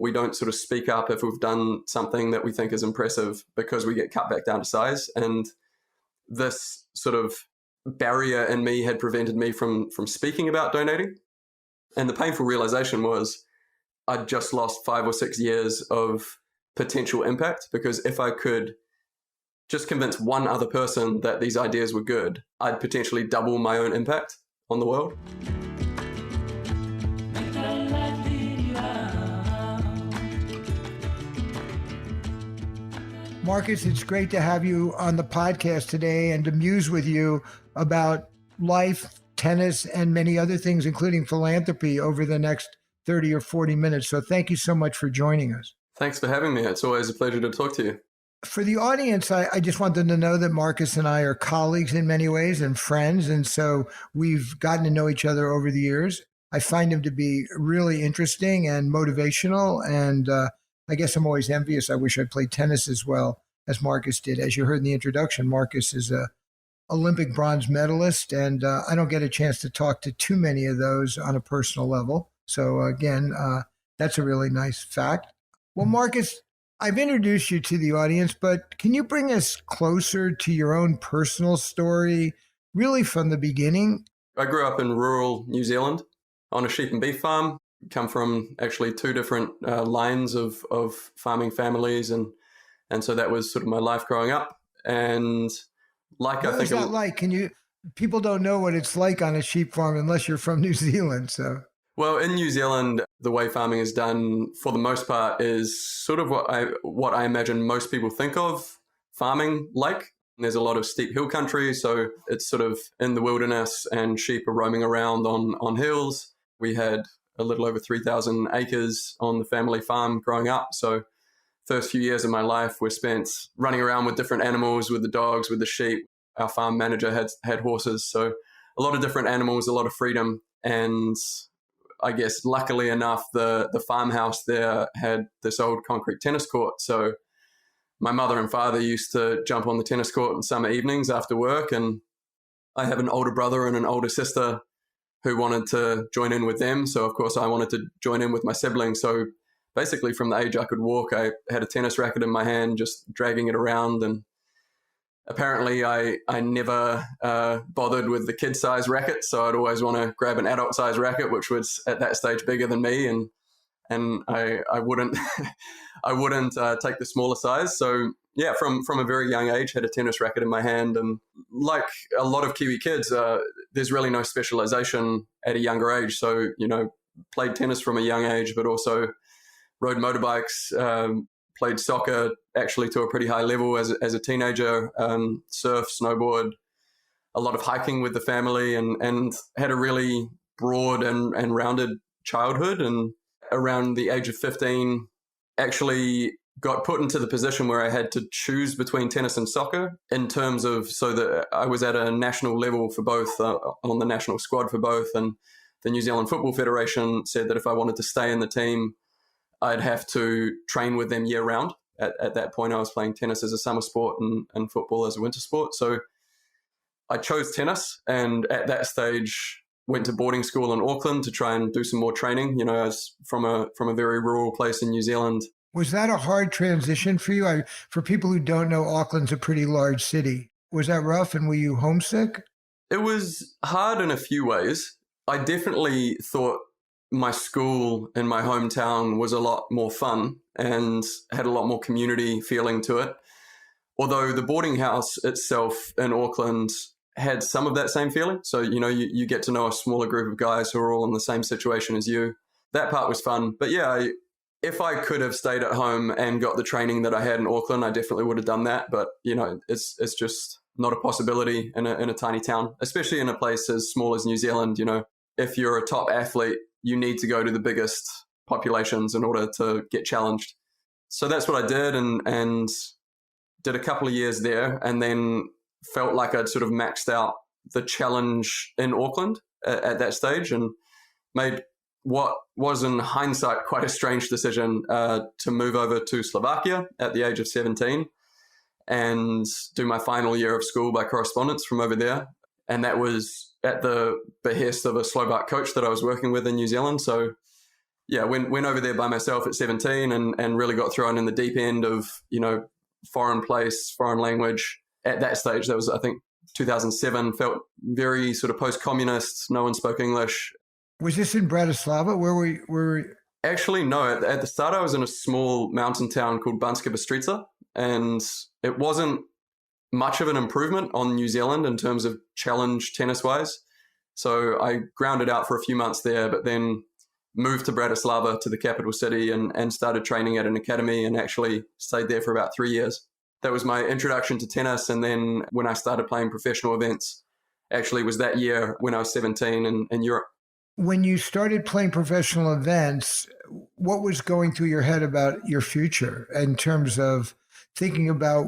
We don't sort of speak up if we've done something that we think is impressive because we get cut back down to size. And this sort of barrier in me had prevented me from speaking about donating. And the painful realization was I'd just lost 5 or 6 years of potential impact, because if I could just convince one other person that these ideas were good, I'd potentially double my own impact on the world. Marcus, it's great to have you on the podcast today and to muse with you about life, tennis, and many other things, including philanthropy, over the next 30 or 40 minutes. So thank you so much for joining us. Thanks for having me. It's always a pleasure to talk to you. For the audience, I just want them to know that Marcus and I are colleagues in many ways and friends. And so we've gotten to know each other over the years. I find him to be really interesting and motivational. And I guess I'm always envious. I wish I played tennis as well as Marcus did. As you heard in the introduction, Marcus is a Olympic bronze medalist, and I don't get a chance to talk to too many of those on a personal level. So again, that's a really nice fact. Well, Marcus, I've introduced you to the audience, but can you bring us closer to your own personal story, really from the beginning? I grew up in rural New Zealand on a sheep and beef farm. Come from actually 2 different lines of farming families, and so that was sort of my life growing up. And like what I think, is that like? People don't know what it's like on a sheep farm unless you're from New Zealand. So, well, in New Zealand, the way farming is done for the most part is sort of what I imagine most people think of farming like. There's a lot of steep hill country, so it's sort of in the wilderness, and sheep are roaming around on hills. We had a little over 3,000 acres on the family farm growing up. So first few years of my life were spent running around with different animals, with the dogs, with the sheep. Our farm manager had horses. So a lot of different animals, a lot of freedom. And I guess luckily enough, the farmhouse there had this old concrete tennis court. So my mother and father used to jump on the tennis court on summer evenings after work. And I have an older brother and an older sister who wanted to join in with them. So of course I wanted to join in with my siblings. So basically from the age I could walk, I had a tennis racket in my hand, just dragging it around. And apparently I never bothered with the kid-size racket. So I'd always want to grab an adult-size racket, which was at that stage bigger than me. And I wouldn't I wouldn't take the smaller size. So yeah, from a very young age, had a tennis racket in my hand. And like a lot of Kiwi kids, there's really no specialization at a younger age. So, played tennis from a young age, but also rode motorbikes, played soccer actually to a pretty high level as a teenager, surf, snowboard, a lot of hiking with the family, and had a really broad and rounded childhood. And around the age of 15, actually got put into the position where I had to choose between tennis and soccer in terms of, so that I was at a national level for both, on the national squad for both. And the New Zealand Football Federation said that if I wanted to stay in the team, I'd have to train with them year round. At that point, I was playing tennis as a summer sport and football as a winter sport. So I chose tennis, and at that stage went to boarding school in Auckland to try and do some more training, as from a very rural place in New Zealand. Was that a hard transition for you? For people who don't know, Auckland's a pretty large city. Was that rough, and were you homesick? It was hard in a few ways. I definitely thought my school in my hometown was a lot more fun and had a lot more community feeling to it. Although the boarding house itself in Auckland had some of that same feeling. So, you get to know a smaller group of guys who are all in the same situation as you. That part was fun. But yeah, if I could have stayed at home and got the training that I had in Auckland, I definitely would have done that. But, it's just not a possibility in a tiny town, especially in a place as small as New Zealand. If you're a top athlete, you need to go to the biggest populations in order to get challenged. So that's what I did, and did a couple of years there, and then felt like I'd sort of maxed out the challenge in Auckland at that stage, and made what was in hindsight quite a strange decision to move over to Slovakia at the age of 17 and do my final year of school by correspondence from over there. And that was at the behest of a Slovak coach that I was working with in New Zealand. So yeah, went over there by myself at 17 and really got thrown in the deep end of, foreign place, foreign language. At that stage, that was, I think, 2007, felt very sort of post-communist. No one spoke English. Was this in Bratislava? Where Actually, no. At the start, I was in a small mountain town called Banska Bystrica, and it wasn't much of an improvement on New Zealand in terms of challenge tennis-wise. So I grounded out for a few months there, but then moved to Bratislava, to the capital city, and started training at an academy and actually stayed there for about 3 years. That was my introduction to tennis. And then when I started playing professional events, actually was that year when I was 17 in Europe. When you started playing professional events, what was going through your head about your future in terms of thinking about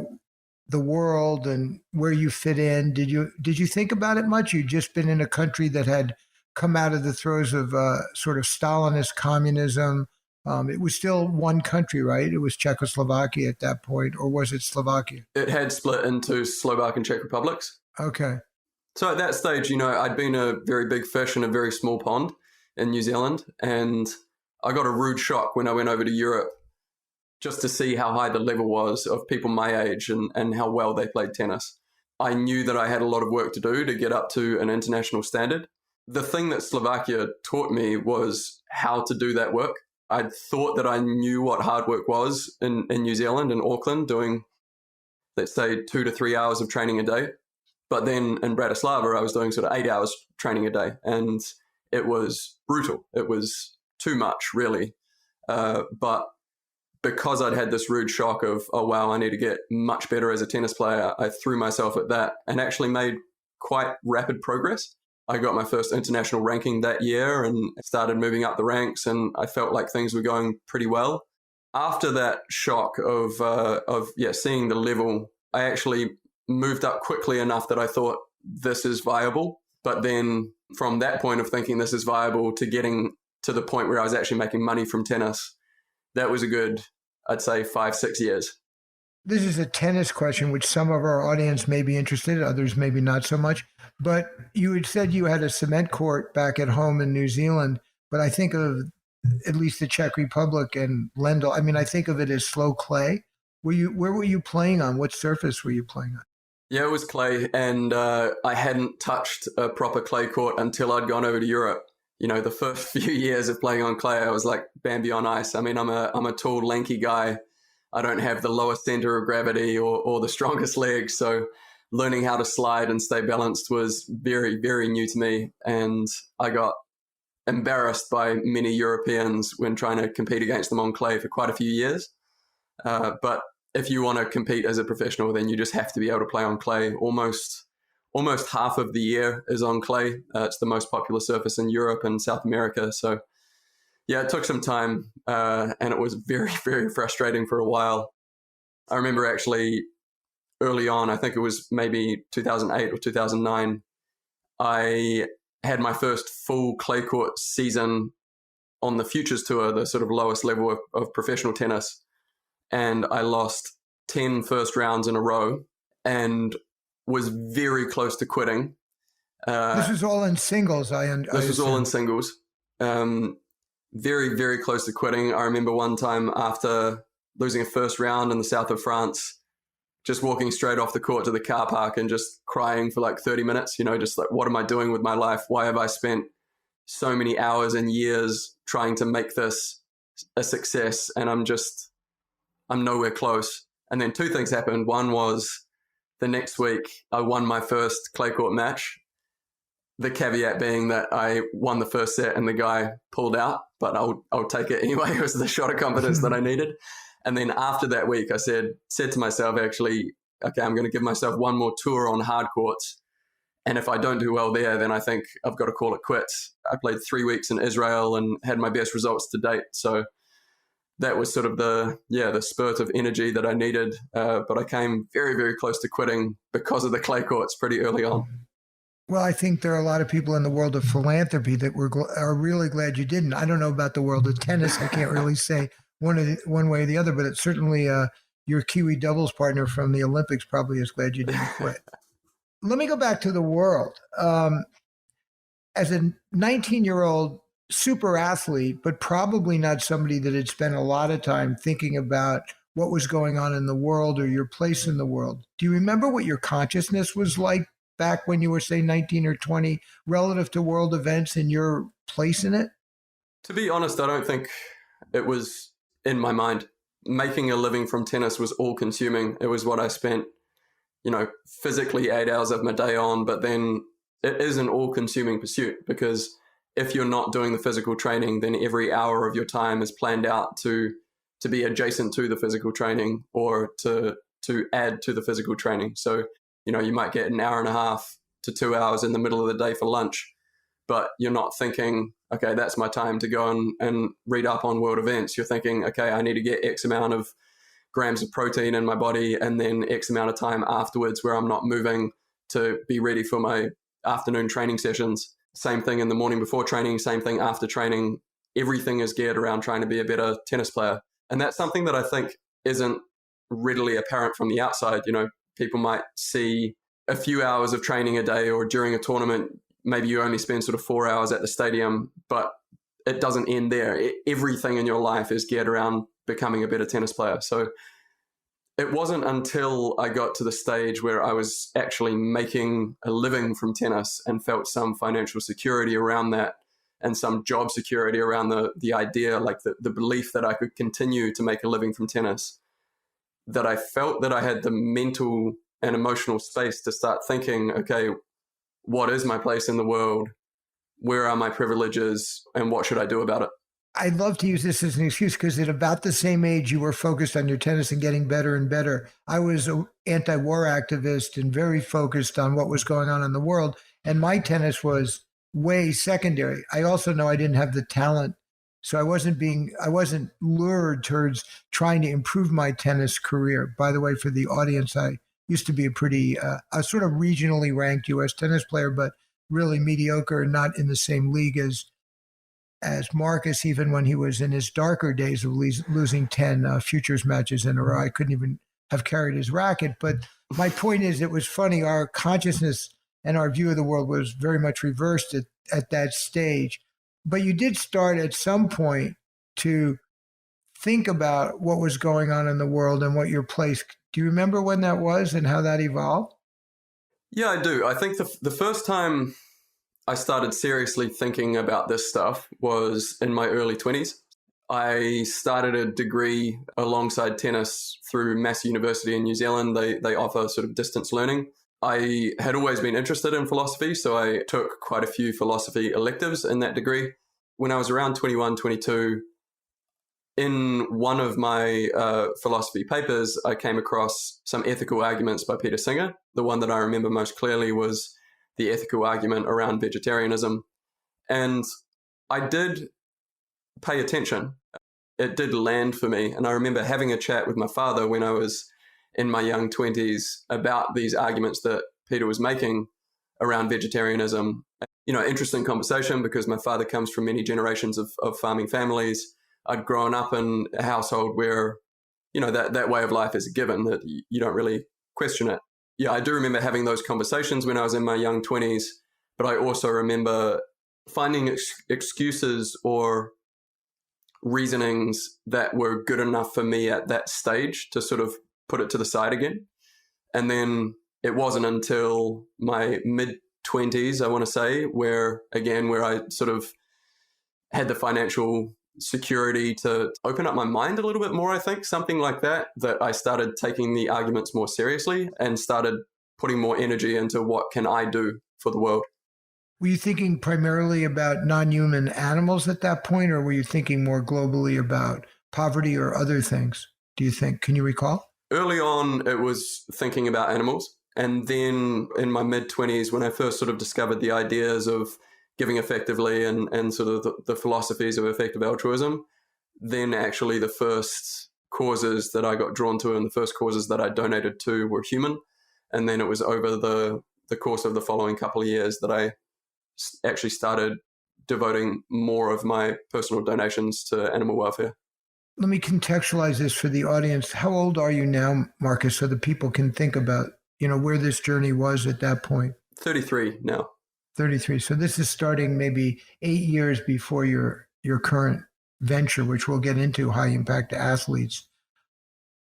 the world and where you fit in? Did you think about it much? You'd just been in a country that had come out of the throes of sort of Stalinist communism. It was still one country, right? It was Czechoslovakia at that point, or was it Slovakia? It had split into Slovak and Czech republics. Okay. So at that stage, I'd been a very big fish in a very small pond in New Zealand. And I got a rude shock when I went over to Europe just to see how high the level was of people my age and how well they played tennis. I knew that I had a lot of work to do to get up to an international standard. The thing that Slovakia taught me was how to do that work. I thought that I knew what hard work was in New Zealand, in Auckland, doing, let's say, 2 to 3 hours of training a day. But then in Bratislava, I was doing sort of 8 hours training a day. And it was brutal. It was too much, really. But because I'd had this rude shock of, oh, wow, I need to get much better as a tennis player, I threw myself at that and actually made quite rapid progress. I got my first international ranking that year and started moving up the ranks, and I felt like things were going pretty well. After that shock of seeing the level, I actually moved up quickly enough that I thought this is viable. But then from that point of thinking this is viable to getting to the point where I was actually making money from tennis, that was a good, I'd say, 5-6 years. This is a tennis question, which some of our audience may be interested in, others maybe not so much. But you had said you had a cement court back at home in New Zealand, but I think of at least the Czech Republic and Lendl. I mean, I think of it as slow clay. Where were you playing on? What surface were you playing on? Yeah, it was clay, and I hadn't touched a proper clay court until I'd gone over to Europe. The first few years of playing on clay, I was like Bambi on ice. I mean, I'm a tall, lanky guy. I don't have the lowest center of gravity or the strongest legs. So learning how to slide and stay balanced was very, very new to me. And I got embarrassed by many Europeans when trying to compete against them on clay for quite a few years. But if you want to compete as a professional, then you just have to be able to play on clay. Almost half of the year is on clay. It's the most popular surface in Europe and South America. So yeah, it took some time, and it was very, very frustrating for a while. I remember actually early on, I think it was maybe 2008 or 2009, I had my first full clay court season on the Futures Tour, the sort of lowest level of professional tennis. And I lost 10 first rounds in a row and was very close to quitting. This was all in singles, This was all in singles. Very, very close to quitting. I remember one time after losing a first round in the south of France, just walking straight off the court to the car park and just crying for like 30 minutes, just like, what am I doing with my life? Why have I spent so many hours and years trying to make this a success? And I'm nowhere close. And then two things happened. One was the next week I won my first clay court match. The caveat being that I won the first set and the guy pulled out, but I'll take it anyway. It was the shot of confidence that I needed. And then after that week, I said to myself, actually, okay, I'm going to give myself one more tour on hard courts. And if I don't do well there, then I think I've got to call it quits. I played 3 weeks in Israel and had my best results to date. So that was sort of the spurt of energy that I needed. But I came very, very close to quitting because of the clay courts pretty early on. Well, I think there are a lot of people in the world of philanthropy that are really glad you didn't. I don't know about the world of tennis. I can't really say one way or the other, but it's certainly your Kiwi doubles partner from the Olympics probably is glad you didn't quit. Let me go back to the world. As a 19-year-old super athlete, but probably not somebody that had spent a lot of time thinking about what was going on in the world or your place in the world. Do you remember what your consciousness was like back when you were, say, 19 or 20, relative to world events and your place in it? To be honest, I don't think it was in my mind. Making a living from tennis was all consuming. It was what I spent, physically 8 hours of my day on, but then it is an all consuming pursuit because if you're not doing the physical training, then every hour of your time is planned out to be adjacent to the physical training or to add to the physical training. So, you might get an hour and a half to 2 hours in the middle of the day for lunch, but you're not thinking, okay, that's my time to go and read up on world events. You're thinking, okay, I need to get X amount of grams of protein in my body and then X amount of time afterwards where I'm not moving to be ready for my afternoon training sessions. Same thing in the morning before training, same thing after training. Everything is geared around trying to be a better tennis player. And that's something that I think isn't readily apparent from the outside. People might see a few hours of training a day, or during a tournament, maybe you only spend sort of 4 hours at the stadium, but it doesn't end there. Everything in your life is geared around becoming a better tennis player. So it wasn't until I got to the stage where I was actually making a living from tennis and felt some financial security around that and some job security around the idea, like the belief that I could continue to make a living from tennis, that I felt that I had the mental and emotional space to start thinking, okay, what is my place in the world? Where are my privileges? And what should I do about it? I'd love to use this as an excuse because at about the same age you were focused on your tennis and getting better and better. I was an anti-war activist and very focused on what was going on in the world. And my tennis was way secondary. I also know I didn't have the talent. So I wasn't lured towards trying to improve my tennis career. By the way, for the audience, I used to be a sort of regionally ranked U.S. tennis player, but really mediocre and not in the same league as Marcus, even when he was in his darker days of losing 10 futures matches in a row. I couldn't even have carried his racket. But my point is, it was funny. Our consciousness and our view of the world was very much reversed at that stage. But you did start at some point to think about what was going on in the world and what your place. Do you remember when that was and how that evolved? Yeah, I do. I think the first time I started seriously thinking about this stuff was in my early 20s. I started a degree alongside tennis through Massey University in New Zealand. They offer sort of distance learning. I had always been interested in philosophy, so I took quite a few philosophy electives in that degree. When I was around 21, 22, in one of my philosophy papers, I came across some ethical arguments by Peter Singer. The one that I remember most clearly was the ethical argument around vegetarianism. And I did pay attention. It did land for me. And I remember having a chat with my father when I was in my young 20s about these arguments that Peter was making around vegetarianism. Interesting conversation because my father comes from many generations of farming families. I'd grown up in a household where, that way of life is a given, that you don't really question it. Yeah, I do remember having those conversations when I was in my young 20s, but I also remember finding excuses or reasonings that were good enough for me at that stage to sort of put it to the side again. And then it wasn't until my mid-20s, I want to say, where I sort of had the financial security to open up my mind a little bit more, I think, something like that I started taking the arguments more seriously and started putting more energy into what can I do for the world. Were you thinking primarily about non-human animals at that point, or were you thinking more globally about poverty or other things, do you think? Can you recall? Early on, it was thinking about animals. And then in my mid-20s, when I first sort of discovered the ideas of giving effectively and sort of the philosophies of effective altruism, then actually the first causes that I got drawn to and the first causes that I donated to were human. And then it was over the course of the following couple of years that I actually started devoting more of my personal donations to animal welfare. Let me contextualize this for the audience. How old are you now, Marcus, so that people can think about, where this journey was at that point? 33 now. 33. So this is starting maybe 8 years before your current venture, which we'll get into, high impact athletes.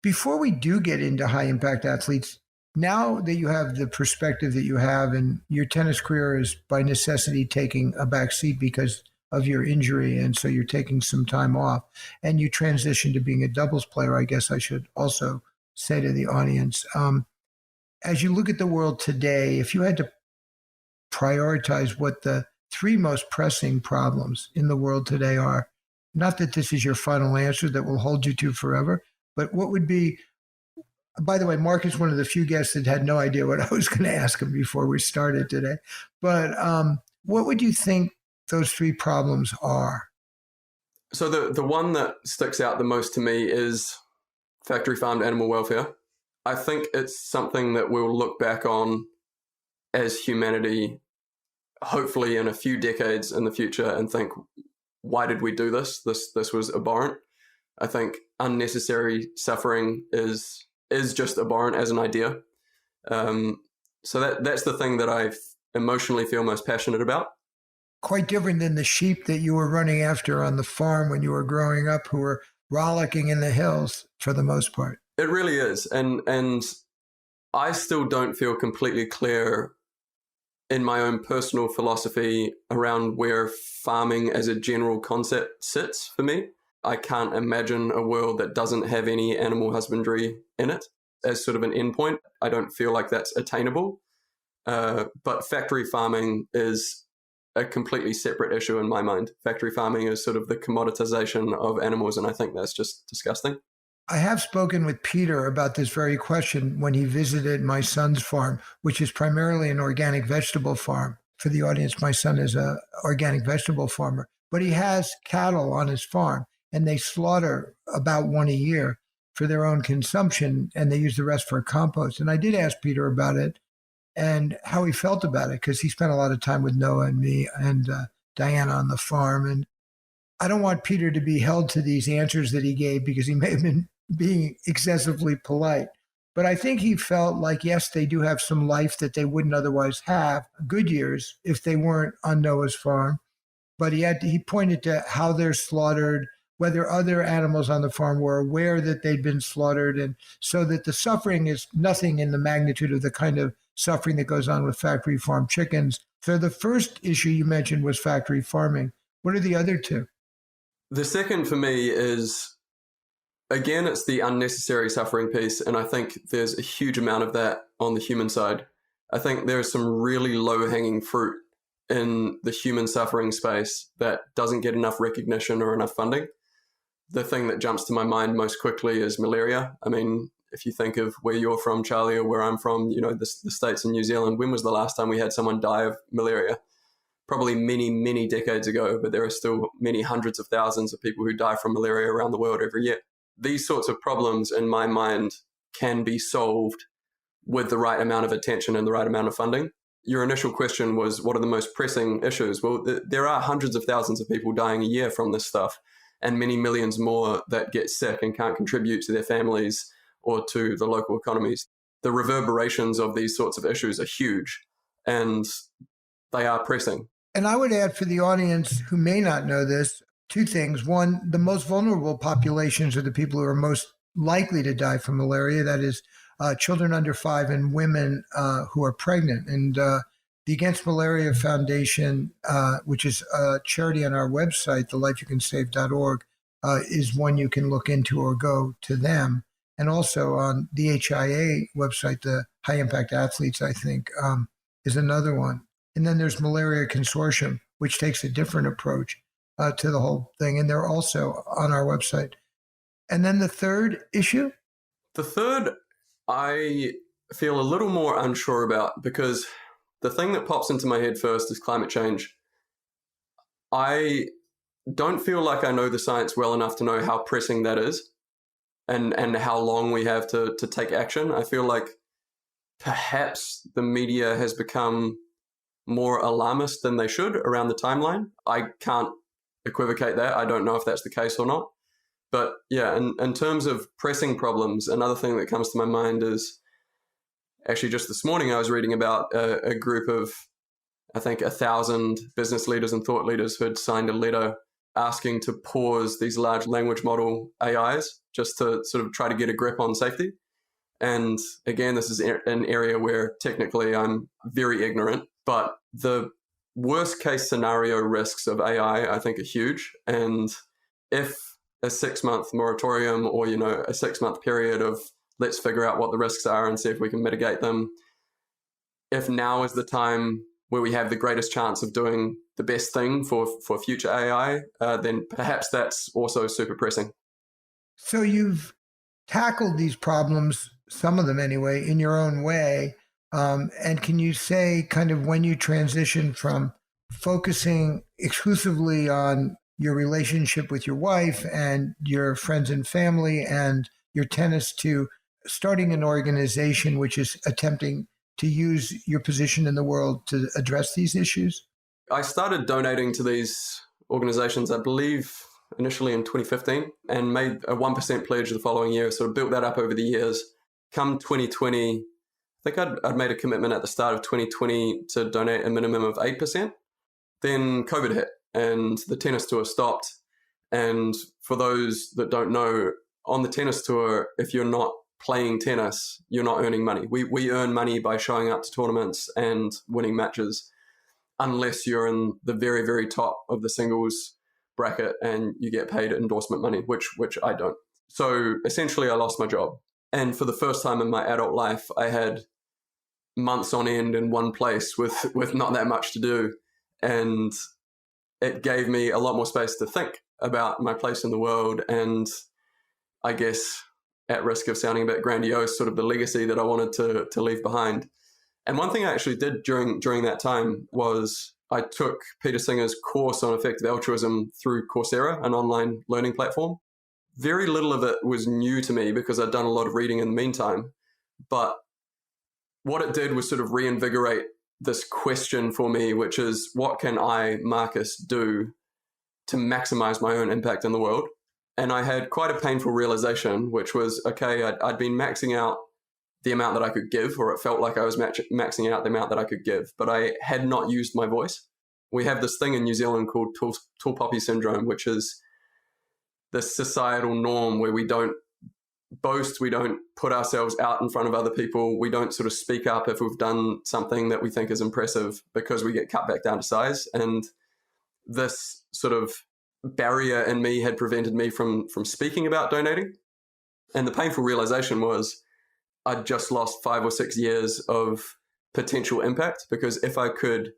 Before we do get into high impact athletes, now that you have the perspective that you have, and your tennis career is by necessity taking a back seat because of your injury, and so you're taking some time off, and you transition to being a doubles player, I guess I should also say to the audience. As you look at the world today, if you had to prioritize what the three most pressing problems in the world today are, not that this is your final answer that will hold you to forever, but what would be, by the way, Mark is one of the few guests that had no idea what I was going to ask him before we started today. But what would you think those three problems are? So the one that sticks out the most to me is factory farmed animal welfare. I think it's something that we'll look back on as humanity, hopefully in a few decades in the future, and think, why did we do this? This was abhorrent. I think unnecessary suffering is just abhorrent as an idea. So that's the thing that I emotionally feel most passionate about. Quite different than the sheep that you were running after on the farm when you were growing up, who were rollicking in the hills for the most part. It really is. And I still don't feel completely clear in my own personal philosophy around where farming as a general concept sits for me. I can't imagine a world that doesn't have any animal husbandry in it as sort of an endpoint. I don't feel like that's attainable. But factory farming is a completely separate issue in my mind. Factory farming is sort of the commoditization of animals, and I think that's just disgusting. I have spoken with Peter about this very question when he visited my son's farm, which is primarily an organic vegetable farm. For the audience, my son is an organic vegetable farmer, but he has cattle on his farm, and they slaughter about one a year for their own consumption, and they use the rest for compost. And I did ask Peter about it and how he felt about it, because he spent a lot of time with Noah and me and Diana on the farm. And I don't want Peter to be held to these answers that he gave, because he may have been being excessively polite. But I think he felt like, yes, they do have some life that they wouldn't otherwise have, good years, if they weren't on Noah's farm. But he pointed to how they're slaughtered, whether other animals on the farm were aware that they'd been slaughtered, and so that the suffering is nothing in the magnitude of the kind of suffering that goes on with factory farm chickens. So the first issue you mentioned was factory farming. What are the other two? The second for me is, again, it's the unnecessary suffering piece, and I think there's a huge amount of that on the human side. I think there's some really low-hanging fruit in the human suffering space that doesn't get enough recognition or enough funding. The thing that jumps to my mind most quickly is malaria. I mean, if you think of where you're from, Charlie, or where I'm from, the States and New Zealand, when was the last time we had someone die of malaria? Probably many, many decades ago, but there are still many hundreds of thousands of people who die from malaria around the world every year. These sorts of problems, in my mind, can be solved with the right amount of attention and the right amount of funding. Your initial question was, what are the most pressing issues? Well, there are hundreds of thousands of people dying a year from this stuff, and many millions more that get sick and can't contribute to their families or to the local economies. The reverberations of these sorts of issues are huge, and they are pressing. And I would add, for the audience who may not know this, two things. One, the most vulnerable populations are the people who are most likely to die from malaria. That is children under 5 and women who are pregnant. And the Against Malaria Foundation, which is a charity on our website, thelifeyoucansave.org, is one you can look into or go to them. And also on the HIA website, the High Impact Athletes, I think, is another one. And then there's Malaria Consortium, which takes a different approach to the whole thing. And they're also on our website. And then the third issue? The third, I feel a little more unsure about, because the thing that pops into my head first is climate change. I don't feel like I know the science well enough to know how pressing that is and how long we have to take action. I feel like perhaps the media has become more alarmist than they should around the timeline. I can't equivocate that. I don't know if that's the case or not. But yeah, in terms of pressing problems, another thing that comes to my mind is, actually just this morning I was reading about a group of I think 1,000 business leaders and thought leaders who had signed a letter asking to pause these large language model AIs just to sort of try to get a grip on safety. And again, this is an area where technically I'm very ignorant, but the worst case scenario risks of AI, I think, are huge. And if a 6-month moratorium or, a 6-month period of let's figure out what the risks are and see if we can mitigate them, if now is the time where we have the greatest chance of doing the best thing for future AI, then perhaps that's also super pressing. So you've tackled these problems, some of them anyway, in your own way. And can you say kind of when you transitioned from focusing exclusively on your relationship with your wife and your friends and family and your tennis to starting an organization which is attempting to use your position in the world to address these issues? I started donating to these organizations, I believe, initially in 2015 and made a 1% pledge the following year, sort of built that up over the years. Come 2020, I think I'd made a commitment at the start of 2020 to donate a minimum of 8%. Then COVID hit and the tennis tour stopped. And for those that don't know, on the tennis tour, if you're not playing tennis, you're not earning money. We earn money by showing up to tournaments and winning matches, unless you're in the very, very top of the singles bracket and you get paid endorsement money, which I don't. So essentially I lost my job. And for the first time in my adult life, I had months on end in one place with not that much to do. And it gave me a lot more space to think about my place in the world and, I guess, at risk of sounding a bit grandiose, sort of the legacy that I wanted to leave behind. And one thing I actually did during that time was I took Peter Singer's course on effective altruism through Coursera, an online learning platform. Very little of it was new to me because I'd done a lot of reading in the meantime. But what it did was sort of reinvigorate this question for me, which is, what can I, Marcus, do to maximize my own impact in the world? And I had quite a painful realization, which was, okay, I'd been maxing out the amount that I could give, or it felt like I was maxing out the amount that I could give, but I had not used my voice. We have this thing in New Zealand called tall poppy syndrome, which is this societal norm where we don't boast, we don't put ourselves out in front of other people, we don't sort of speak up if we've done something that we think is impressive because we get cut back down to size. And this sort of barrier in me had prevented me from speaking about donating. And the painful realization was I'd just lost 5 or 6 years of potential impact, because if I could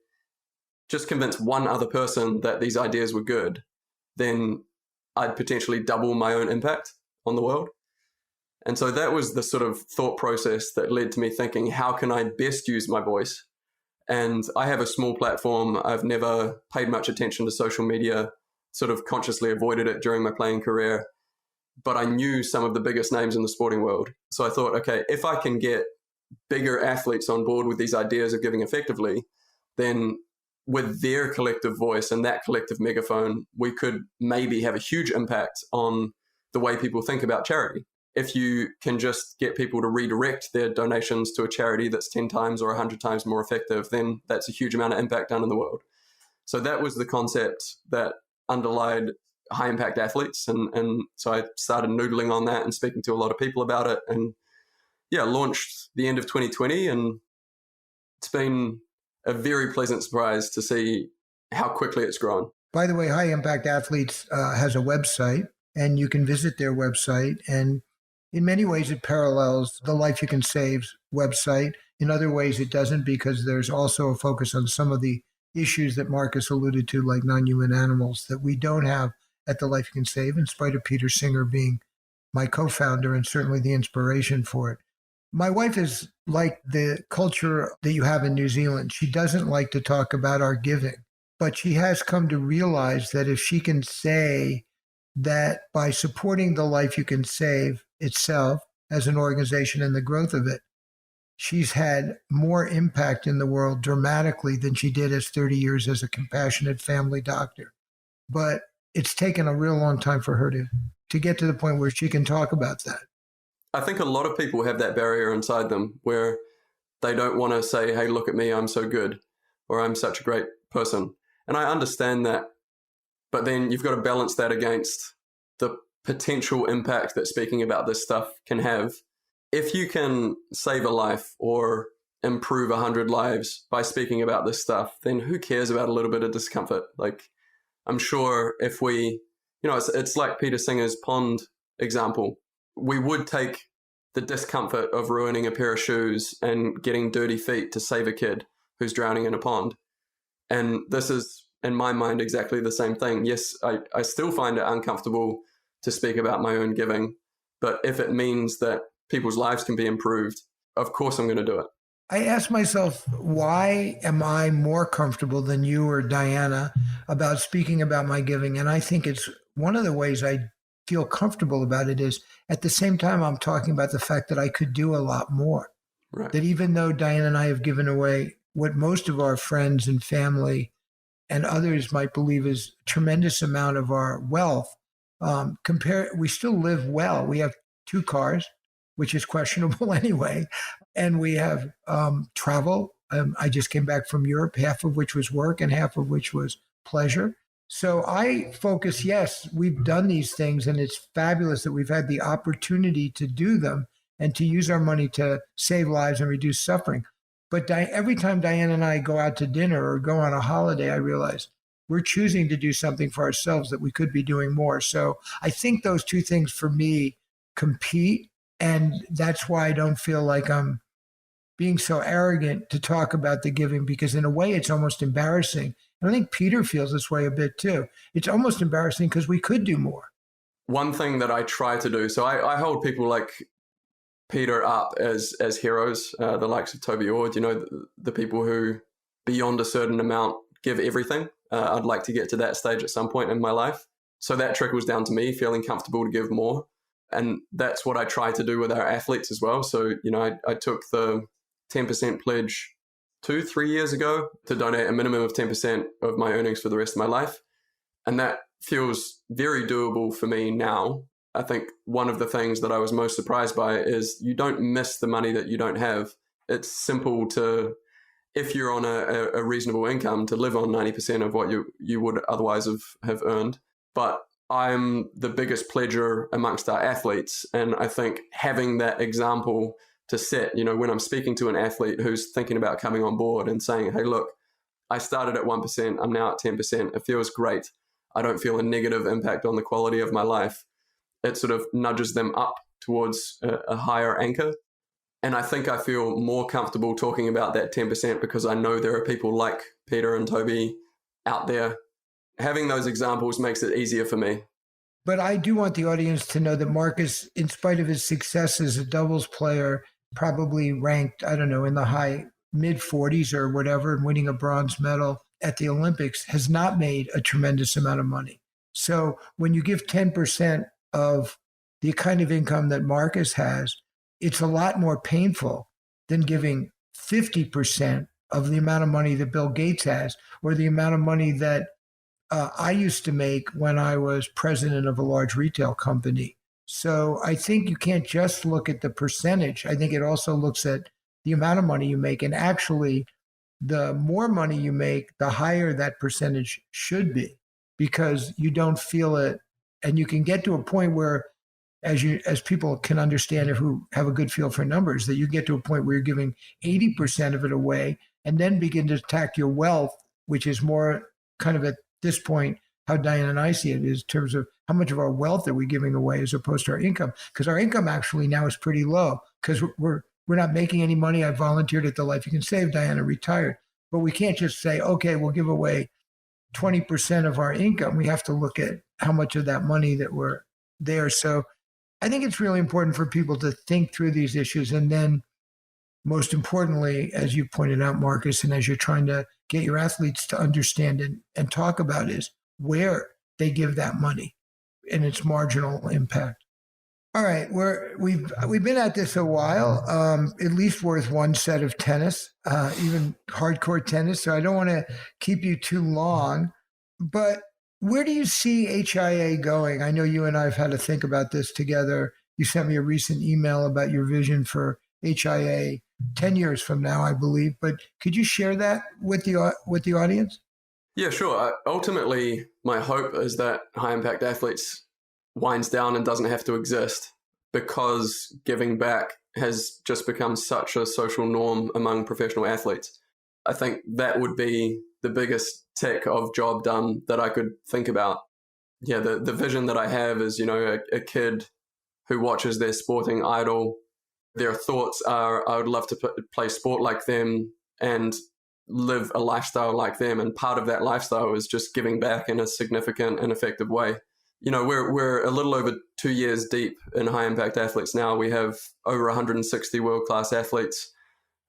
just convince one other person that these ideas were good, then I'd potentially double my own impact on the world. And so that was the sort of thought process that led to me thinking, how can I best use my voice? And I have a small platform. I've never paid much attention to social media, sort of consciously avoided it during my playing career. But I knew some of the biggest names in the sporting world. So I thought, okay, if I can get bigger athletes on board with these ideas of giving effectively, then with their collective voice and that collective megaphone, we could maybe have a huge impact on the way people think about charity. If you can just get people to redirect their donations to a charity that's 10 times or 100 times more effective, then that's a huge amount of impact done in the world. So that was the concept that underlied high impact athletes. And so I started noodling on that and speaking to a lot of people about it. And yeah, launched the end of 2020. And it's been a very pleasant surprise to see how quickly it's grown. By the way, High Impact Athletes has a website, and you can visit their website. And in many ways, it parallels the Life You Can Save website. In other ways, it doesn't, because there's also a focus on some of the issues that Marcus alluded to, like non-human animals, that we don't have at the Life You Can Save, in spite of Peter Singer being my co-founder and certainly the inspiration for it. My wife is like the culture that you have in New Zealand. She doesn't like to talk about our giving, but she has come to realize that if she can say that by supporting the Life You Can Save itself as an organization and the growth of it, she's had more impact in the world dramatically than she did as 30 years as a compassionate family doctor. But it's taken a real long time for her to get to the point where she can talk about that. I think a lot of people have that barrier inside them where they don't want to say, hey, look at me, I'm so good. or I'm such a great person. And I understand that. But then you've got to balance that against the potential impact that speaking about this stuff can have. If you can save a life or improve 100 lives by speaking about this stuff, then who cares about a little bit of discomfort? Like, I'm sure if we, it's like Peter Singer's pond example. We would take the discomfort of ruining a pair of shoes and getting dirty feet to save a kid who's drowning in a pond. And this is, in my mind, exactly the same thing. Yes, I still find it uncomfortable to speak about my own giving, but if it means that people's lives can be improved, of course I'm going to do it. I ask myself, why am I more comfortable than you or Diana about speaking about my giving? And I think it's one of the ways I feel comfortable about it is at the same time I'm talking about the fact that I could do a lot more. Right. That even though Diana and I have given away what most of our friends and family and others might believe is a tremendous amount of our wealth, we still live well. We have 2 cars, which is questionable anyway. And we have travel. I just came back from Europe, half of which was work and half of which was pleasure. So I focus, yes, we've done these things and it's fabulous that we've had the opportunity to do them and to use our money to save lives and reduce suffering. But every time Diane and I go out to dinner or go on a holiday, I realize we're choosing to do something for ourselves that we could be doing more. So I think those 2 things for me compete. And that's why I don't feel like I'm being so arrogant to talk about the giving, because in a way it's almost embarrassing. And I think Peter feels this way a bit too. It's almost embarrassing because we could do more. One thing that I try to do, so I hold people like Peter up as heroes, the likes of Toby Ord, the people who beyond a certain amount give everything. I'd like to get to that stage at some point in my life. So that trickles down to me feeling comfortable to give more. And that's what I try to do with our athletes as well. So, I took the 10% pledge 2-3 years ago to donate a minimum of 10% of my earnings for the rest of my life. And that feels very doable for me now. I think one of the things that I was most surprised by is you don't miss the money that you don't have. It's simple to, if you're on a reasonable income, to live on 90% of what you would otherwise have earned. But I'm the biggest pledger amongst our athletes. And I think having that example to set, when I'm speaking to an athlete who's thinking about coming on board and saying, hey, look, I started at 1%, I'm now at 10%. It feels great. I don't feel a negative impact on the quality of my life. It sort of nudges them up towards a higher anchor. And I think I feel more comfortable talking about that 10% because I know there are people like Peter and Toby out there. Having those examples makes it easier for me. But I do want the audience to know that Marcus, in spite of his success as a doubles player, probably ranked, I don't know, in the high mid-40s or whatever, and winning a bronze medal at the Olympics, has not made a tremendous amount of money. So when you give 10% of the kind of income that Marcus has, it's a lot more painful than giving 50% of the amount of money that Bill Gates has, or the amount of money that I used to make when I was president of a large retail company. So I think you can't just look at the percentage. I think it also looks at the amount of money you make. And actually, the more money you make, the higher that percentage should be, because you don't feel it. And you can get to a point where, as people can understand who have a good feel for numbers, that you get to a point where you're giving 80% of it away and then begin to attack your wealth, which is more kind of at this point how Diane and I see it, is in terms of how much of our wealth are we giving away as opposed to our income. Because our income actually now is pretty low because we're not making any money. I volunteered at the Life You Can Save. Diana retired. But we can't just say, okay, we'll give away 20% of our income. We have to look at how much of that money that we're there. So I think it's really important for people to think through these issues. And then most importantly, as you pointed out, Marcus, and as you're trying to get your athletes to understand and talk about, is where they give that money and its marginal impact. All right, we've been at this a while, at least worth one set of tennis, even hardcore tennis. So I don't want to keep you too long, but where do you see HIA going? I know you and I have had to think about this together. You sent me a recent email about your vision for HIA 10 years from now, I believe. But could you share that with the audience? Yeah, sure. Ultimately, my hope is that high impact athletes winds down and doesn't have to exist, because giving back has just become such a social norm among professional athletes. I think that would be the biggest tick of job done that I could think about. Yeah, the vision that I have is, a kid who watches their sporting idol. Their thoughts are, I would love to play sport like them and live a lifestyle like them. And part of that lifestyle is just giving back in a significant and effective way. We're a little over 2 years deep in high impact athletes now. We have over 160 world-class athletes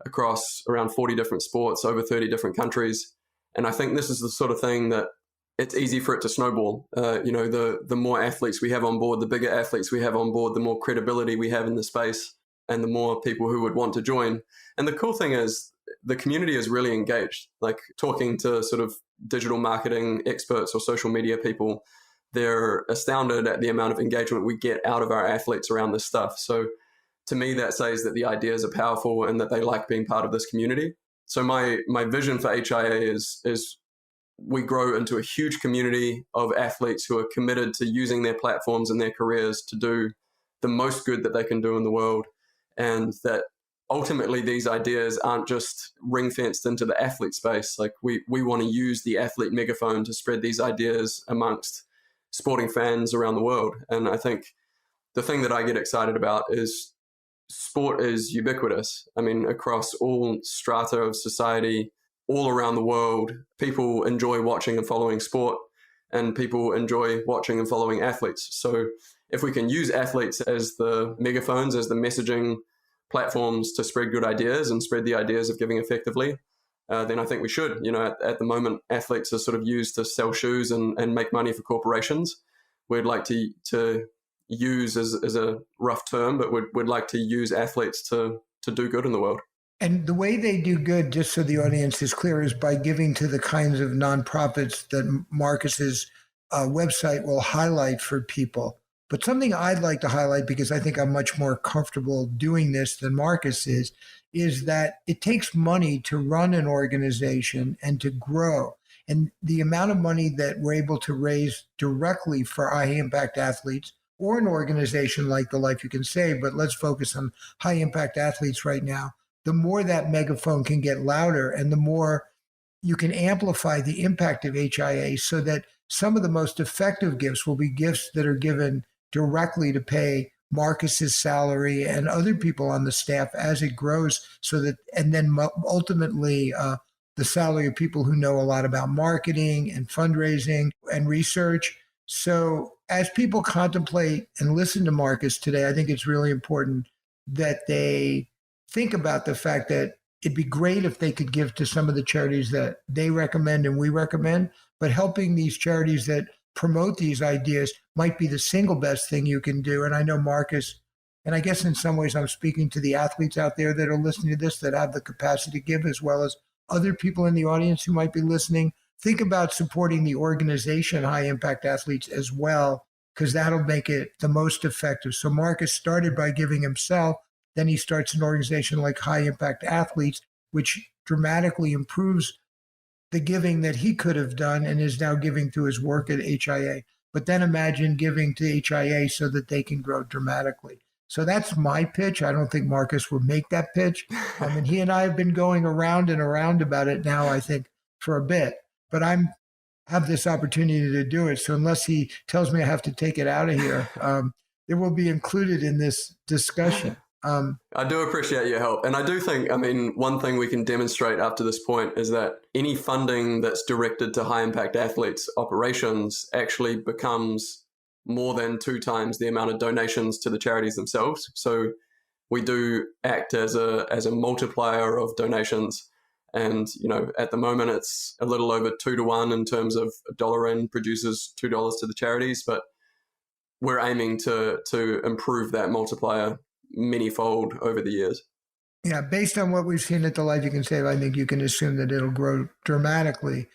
across around 40 different sports, over 30 different countries. And I think this is the sort of thing that it's easy for it to snowball. The more athletes we have on board, the bigger athletes we have on board, the more credibility we have in the space, and the more people who would want to join. And the cool thing is the community is really engaged. Like, talking to sort of digital marketing experts or social media people, they're astounded at the amount of engagement we get out of our athletes around this stuff. So to me, that says that the ideas are powerful and that they like being part of this community. So my vision for HIA is we grow into a huge community of athletes who are committed to using their platforms and their careers to do the most good that they can do in the world. And that ultimately these ideas aren't just ring-fenced into the athlete space. Like, we want to use the athlete megaphone to spread these ideas amongst sporting fans around the world. And I think the thing that I get excited about is sport is ubiquitous. I mean, across all strata of society, all around the world, people enjoy watching and following sport, and people enjoy watching and following athletes. So if we can use athletes as the megaphones, as the messaging platforms to spread good ideas and spread the ideas of giving effectively, then I think we should. At the moment, athletes are sort of used to sell shoes and make money for corporations. We'd like to use as a rough term, but we'd like to use athletes to do good in the world. And the way they do good, just so the audience is clear, is by giving to the kinds of nonprofits that Marcus's website will highlight for people. But something I'd like to highlight, because I think I'm much more comfortable doing this than Marcus is that it takes money to run an organization and to grow. And the amount of money that we're able to raise directly for high impact athletes, or an organization like The Life You Can Save, but let's focus on high impact athletes right now, the more that megaphone can get louder and the more you can amplify the impact of HIA, so that some of the most effective gifts will be gifts that are given directly to pay Marcus's salary and other people on the staff as it grows, so that, and then ultimately the salary of people who know a lot about marketing and fundraising and research. So as people contemplate and listen to Marcus today, I think it's really important that they think about the fact that it'd be great if they could give to some of the charities that they recommend and we recommend, but helping these charities that promote these ideas might be the single best thing you can do. And I know Marcus, and I guess in some ways I'm speaking to the athletes out there that are listening to this, that have the capacity to give, as well as other people in the audience who might be listening. Think about supporting the organization High Impact Athletes as well, because that'll make it the most effective. So Marcus started by giving himself. Then he starts an organization like High Impact Athletes, which dramatically improves the giving that he could have done and is now giving through his work at HIA. But then imagine giving to HIA so that they can grow dramatically. So that's my pitch. I don't think Marcus would make that pitch. And he and I have been going around and around about it now, I think, for a bit. But I have this opportunity to do it. So unless he tells me I have to take it out of here, it will be included in this discussion. I do appreciate your help. And I do think, one thing we can demonstrate up to this point is that any funding that's directed to high impact athletes operations actually becomes more than 2 times the amount of donations to the charities themselves. So we do act as a multiplier of donations. And, at the moment, it's a little over 2 to 1 in terms of $1 in produces $2 to the charities. But we're aiming to improve that multiplier many-fold over the years. Yeah, based on what we've seen at The Life You Can Save, I think you can assume that it'll grow dramatically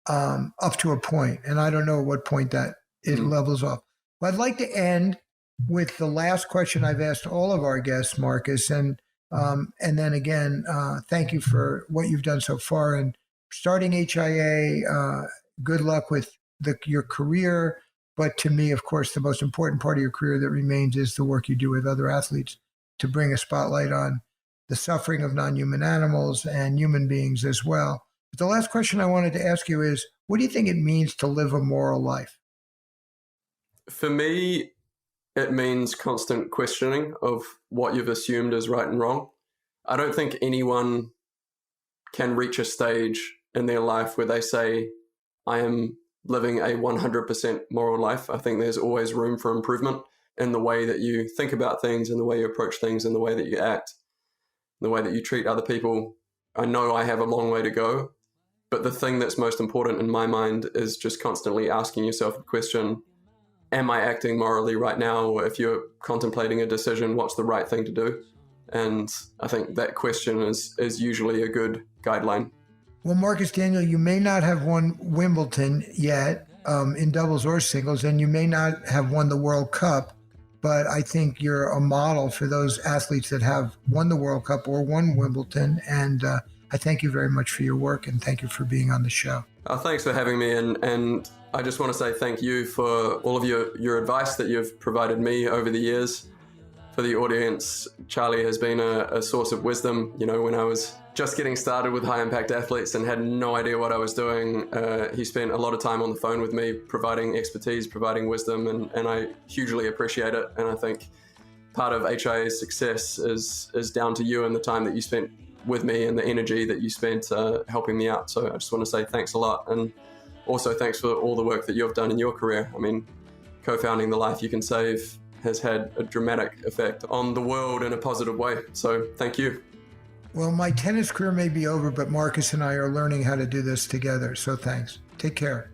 up to a point. And I don't know at what point that it levels off. But I'd like to end with the last question I've asked all of our guests, Marcus. And And then again, thank you for what you've done so far and starting HIA. Good luck with your career. But to me, of course, the most important part of your career that remains is the work you do with other athletes to bring a spotlight on the suffering of non-human animals and human beings as well. But the last question I wanted to ask you is, what do you think it means to live a moral life? For me, it means constant questioning of what you've assumed is right and wrong. I don't think anyone can reach a stage in their life where they say, I am living a 100% moral life. I think there's always room for improvement in the way that you think about things, in the way you approach things, in the way that you act, in the way that you treat other people. I know I have a long way to go, but the thing that's most important in my mind is just constantly asking yourself the question, am I acting morally right now? Or if you're contemplating a decision, what's the right thing to do? And I think that question is usually a good guideline. Well, Marcus Daniell, you may not have won Wimbledon yet in doubles or singles, and you may not have won the World Cup, but I think you're a model for those athletes that have won the World Cup or won Wimbledon. And I thank you very much for your work, and thank you for being on the show. Thanks for having me. And I just want to say thank you for all of your advice that you've provided me over the years. For the audience, Charlie has been a source of wisdom. You know, when I was just getting started with high impact athletes and had no idea what I was doing, he spent a lot of time on the phone with me, providing expertise, providing wisdom, and I hugely appreciate it. And I think part of HIA's success is down to you and the time that you spent with me and the energy that you spent helping me out. So I just want to say thanks a lot. And also thanks for all the work that you've done in your career. I mean, co-founding The Life You Can Save has had a dramatic effect on the world in a positive way. So thank you. Well, my tennis career may be over, but Marcus and I are learning how to do this together. So thanks. Take care.